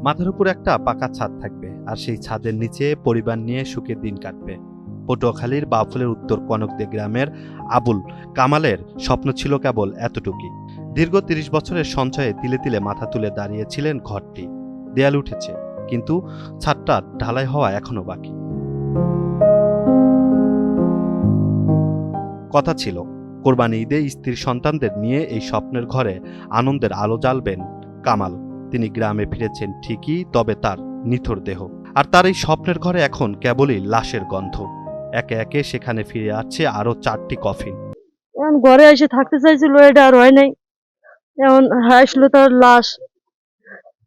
মাথার উপর একটা পাকা ছাদ থাকবে, আর সেই ছাদের নিচে পরিবার নিয়ে সুখে দিন কাটবে। পটুয়াখালীর বাউফলের উত্তর কনকদে গ্রামের আবুল কামালের স্বপ্ন ছিল কেবল এতটুকুই। দীর্ঘ ৩০ বছরের সঞ্চয়ে তিলে তিলে মাথা তুলে দাঁড়িয়েছিলেন ঘরটি। দেয়াল উঠেছে, কিন্তু ছাদটা ঢালাই হওয়া এখনো বাকি। কথা ছিল, কোরবানি ঈদে স্ত্রীর সন্তানদের নিয়ে এই স্বপ্নের ঘরে আনন্দের আলো জ্বালবেন কামাল। তিনি গ্রামে ফিরেছেন ঠিকই, তবে তার নিথর দেহ আর তার এই স্বপ্নের ঘরে এখন কেবলই লাশের গন্ধ। একে একে সেখানে ফিরে আসছে আরো 4টি কফিন। এখন ঘরে এসে থাকতে চাইছিল, এটা আর হয় নাই। এখন আসলো তার লাশ,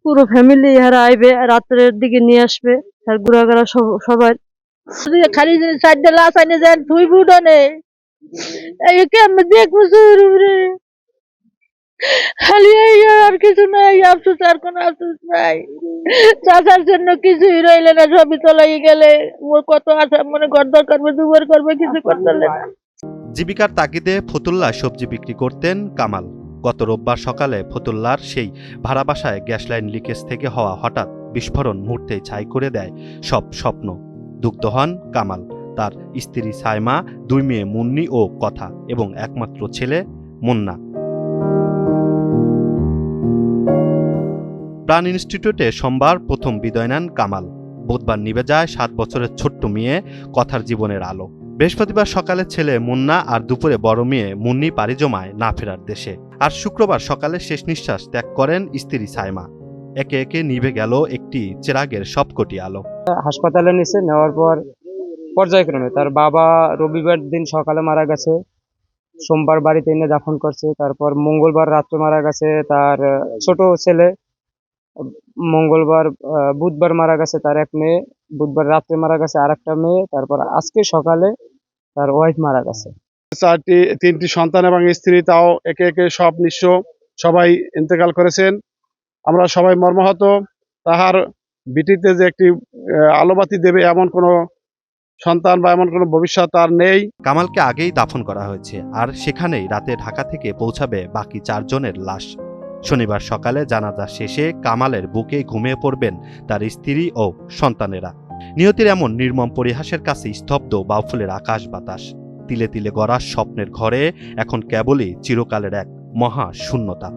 পুরো ফ্যামিলি হারা আইবে, রাত্রের দিকে নিয়ে আসবে আর ঘুরাঘুরা সবাই খালি চারটে লাশ আইনে যায় দুই বুড়নে আমি দেখবো খালি আর কিছু নাই, আফসোস আর কোনো আফসোস নাই। চাচার জন্য কিছুই রইলে না, সবই চলাই গেলে। ওর কত আশা মনে ঘর দর করবে, দুবার করবে, কিছু করতে না। জীবিকার তাগিদে ফতুল্লায় সবজি বিক্রি করতেন কামাল। গত রোববার সকালে ফতুল্লার সেই ভাড়া বাসায় গ্যাস লাইন লিকেজ থেকে হওয়া হঠাৎ বিস্ফোরণ মুহূর্তেই ছাই করে দেয় সব স্বপ্ন। দুগ্ধ হন কামাল, তার স্ত্রী সাইমা, 2 মেয়ে মুন্নি ও কথা এবং একমাত্র ছেলে মুন্না। প্রাণ ইনস্টিটিউটে সোমবার প্রথম বিদায় নেন কামাল। বুধবার নিভে যায় 7 বছরের ছোট্ট মেয়ে কথার জীবনের আলো। বৃহস্পতিবার সকালে ছেলে মুন্না আর দুপুরে বড় মেয়ে মুন্নি পাড়ি জমায় না ফেরার দেশে। আর শুক্রবার সকালে শেষ নিঃশ্বাস ত্যাগ করেন স্ত্রী সাইমা। একে একে নিভে গেল একটি চেরাগের সবকটি আলো। হাসপাতালে নিচে নেওয়ার পর পর্যায়ক্রমে তার বাবা রবিবার দিন সকালে মারা গেছে, সোমবার বাড়িতে এনে দাফন করছে, তারপর মঙ্গলবার রাত্রে মারা গেছে তার ছোট ছেলে, বুধবার মারা গেছে তার এক মেয়ে, বুধবার রাত্রে মারা গেছে আর একটা মেয়ে, তারপর আজকে সকালে তার ওয়াইফ মারা গেছে। 3টি সন্তান এবং স্ত্রী, তাও একে একে সব নিঃস্ব, সবাই ইন্তেকাল করেছেন। আমরা সবাই মর্মাহত। তাহার বিটিতে যে একটি আলোবাতি দেবে এমন কোনো সন্তান বা এমন কোনো ভবিষ্যৎ আর নেই। কামালকে আগেই দাফন করা হয়েছে, আর সেখানেই রাতে ঢাকা থেকে পৌঁছাবে বাকি 4 জনের লাশ। শনিবার সকালে জানাজা শেষে কামালের বুকে ঘুমিয়ে পড়বেন তার স্ত্রী ও সন্তানেরা। নিয়তির এমন নির্মম পরিহাসের কাছে স্তব্ধ বাউফলের আকাশ বাতাস। তিলে তিলে গড়া স্বপ্নের ঘরে এখন কেবলই চিরকালের এক মহা শূন্যতা।